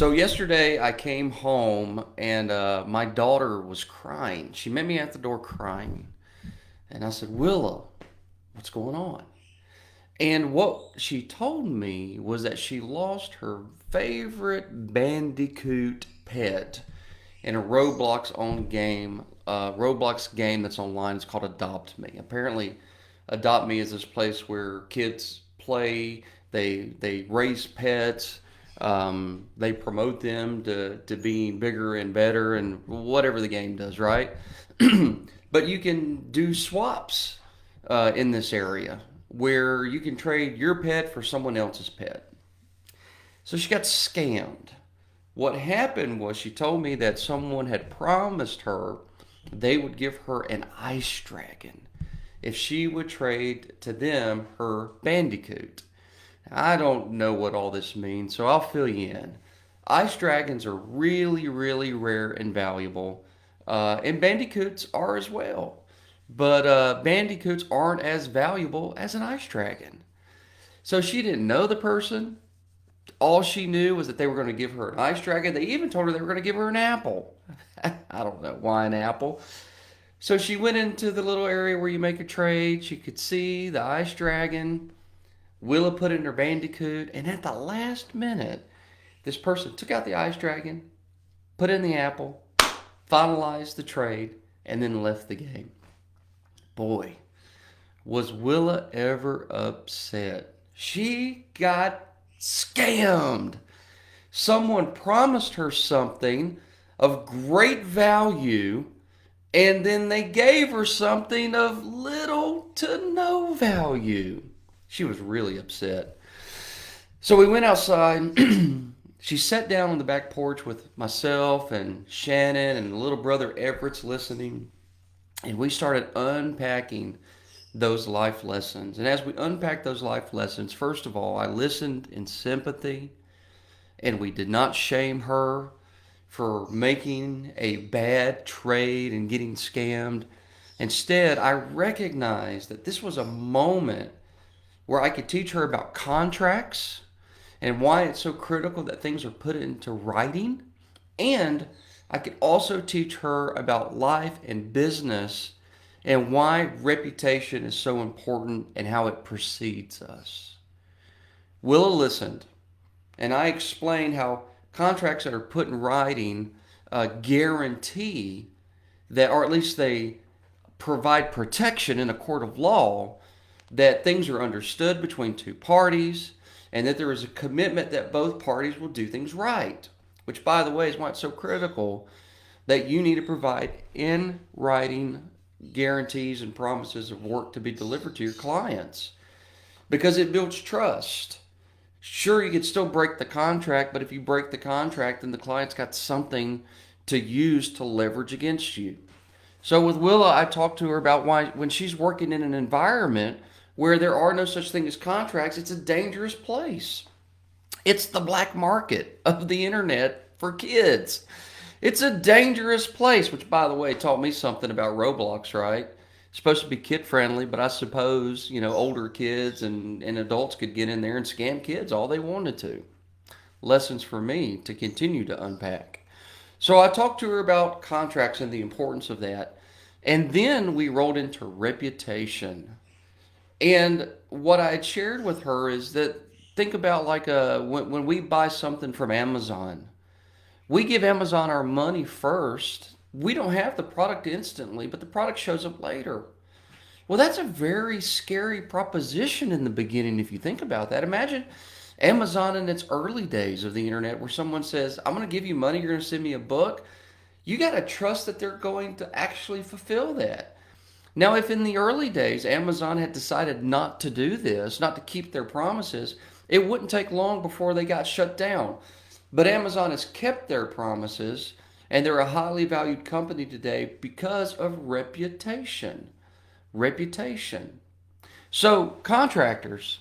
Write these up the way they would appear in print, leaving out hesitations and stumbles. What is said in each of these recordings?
So yesterday I came home and my daughter was crying. She met me at the door crying. And I said, Willa, what's going on? And what she told me was that she lost her favorite Bandicoot pet in a Roblox game that's online. It's called Adopt Me. Apparently, Adopt Me is this place where kids play. They raise pets. They promote them to being bigger and better and whatever the game does, right? But you can do swaps in this area where you can trade your pet for someone else's pet. So she got scammed. What happened was she told me that someone had promised her they would give her an ice dragon if she would trade to them her bandicoot. I don't know what all this means, so I'll fill you in. Ice dragons are really, really rare and valuable, and bandicoots are as well. But bandicoots aren't as valuable as an ice dragon. So she didn't know the person. All she knew was that they were going to give her an ice dragon. They even told her they were going to give her an apple. I don't know why an apple. So she went into the little area where you make a trade. She could see the ice dragon. Willa put in her bandicoot. And at the last minute, this person took out the ice dragon, put in the apple, finalized the trade, and then left the game. Boy, was Willa ever upset. She got scammed. Someone promised her something of great value, and then they gave her something of little to no value. She was really upset. So we went outside. She sat down on the back porch with myself and Shannon and little brother Everett's listening. And we started unpacking those life lessons. And as we unpacked those life lessons, first of all, I listened in sympathy and we did not shame her for making a bad trade and getting scammed. Instead, I recognized that this was a moment where I could teach her about contracts and why it's so critical that things are put into writing. And I could also teach her about life and business and why reputation is so important and how it precedes us. Willa listened, and I explained how contracts that are put in writing guarantee that, or at least they provide protection in a court of law, that things are understood between two parties and that there is a commitment that both parties will do things right. Which, by the way, is why it's so critical that you need to provide in writing guarantees and promises of work to be delivered to your clients because it builds trust. Sure, you could still break the contract, but if you break the contract, then the client's got something to use to leverage against you. So with Willa, I talked to her about why when she's working in an environment where there are no such thing as contracts, it's a dangerous place. It's the black market of the internet for kids. It's a dangerous place, which, by the way, taught me something about Roblox, right? It's supposed to be kid friendly, but I suppose, older kids and adults could get in there and scam kids all they wanted to. Lessons for me to continue to unpack. So I talked to her about contracts and the importance of that. And then we rolled into reputation. And what I had shared with her is that think about like when we buy something from Amazon, we give Amazon our money first. We don't have the product instantly, but the product shows up later. Well, that's a very scary proposition in the beginning if you think about that. Imagine Amazon in its early days of the internet where someone says, I'm going to give you money, you're going to send me a book. You got to trust that they're going to actually fulfill that. Now, if in the early days Amazon had decided not to do this, not to keep their promises, it wouldn't take long before they got shut down. But Amazon has kept their promises, and they're a highly valued company today because of reputation. Reputation. So, contractors,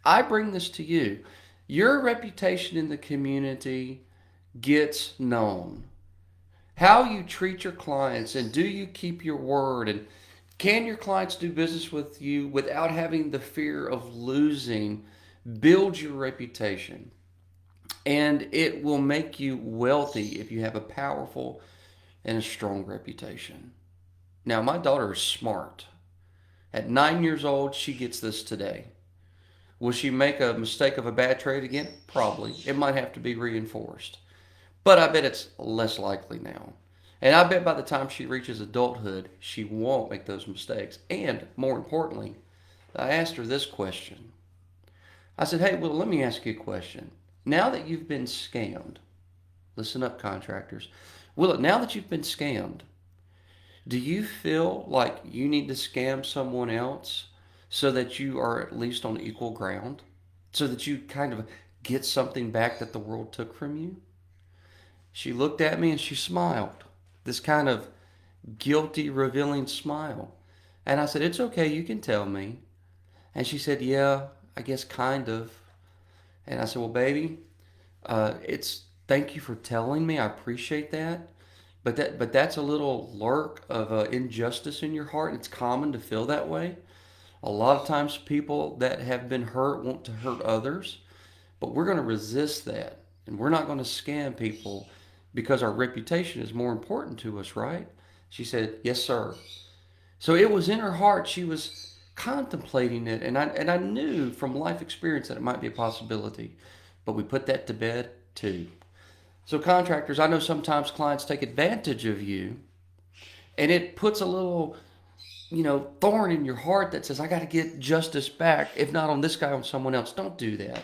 I bring this to you. Your reputation in the community gets known. How you treat your clients, and do you keep your word, and can your clients do business with you without having the fear of losing, build your reputation. And it will make you wealthy if you have a powerful and a strong reputation. Now, my daughter is smart. At 9 years old, she gets this today. Will she make a mistake of a bad trade again? Probably. It might have to be reinforced. But I bet it's less likely now. And I bet by the time she reaches adulthood, she won't make those mistakes. And more importantly, I asked her this question. I said, hey, well, let me ask you a question. Now that you've been scammed, listen up, contractors. Will, now that you've been scammed, do you feel like you need to scam someone else so that you are at least on equal ground? So that you kind of get something back that the world took from you? She looked at me and she smiled. This kind of guilty, revealing smile. And I said, it's okay, you can tell me. And she said, yeah, I guess kind of. And I said, well, baby, it's thank you for telling me. I appreciate that. But that's a little lurk of injustice in your heart. It's common to feel that way. A lot of times, people that have been hurt want to hurt others, but we're going to resist that, and we're not going to scam people because our reputation is more important to us, right? She said, yes, sir. So it was in her heart. She was contemplating it, and I knew from life experience that it might be a possibility, but we put that to bed too. So contractors, I know sometimes clients take advantage of you, and it puts a little, thorn in your heart that says, I got to get justice back. If not on this guy, on someone else. Don't do that.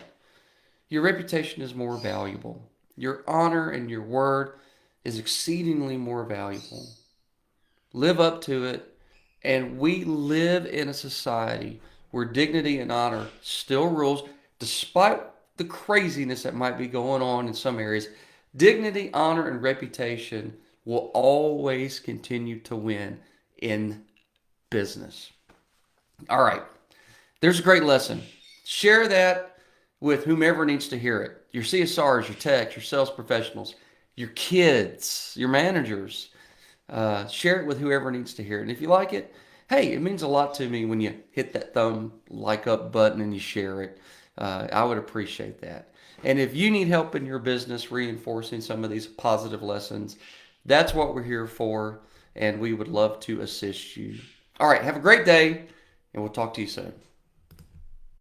Your reputation is more valuable. Your honor and your word is exceedingly more valuable. Live up to it. And we live in a society where dignity and honor still rules, despite the craziness that might be going on in some areas. Dignity, honor, and reputation will always continue to win in business. All right. There's a great lesson. Share that with whomever needs to hear it. Your CSRs, your techs, your sales professionals, your kids, your managers. Share it with whoever needs to hear it. And if you like it, hey, it means a lot to me when you hit that thumb like up button and you share it. I would appreciate that. And if you need help in your business reinforcing some of these positive lessons, that's what we're here for. And we would love to assist you. All right, have a great day, and we'll talk to you soon.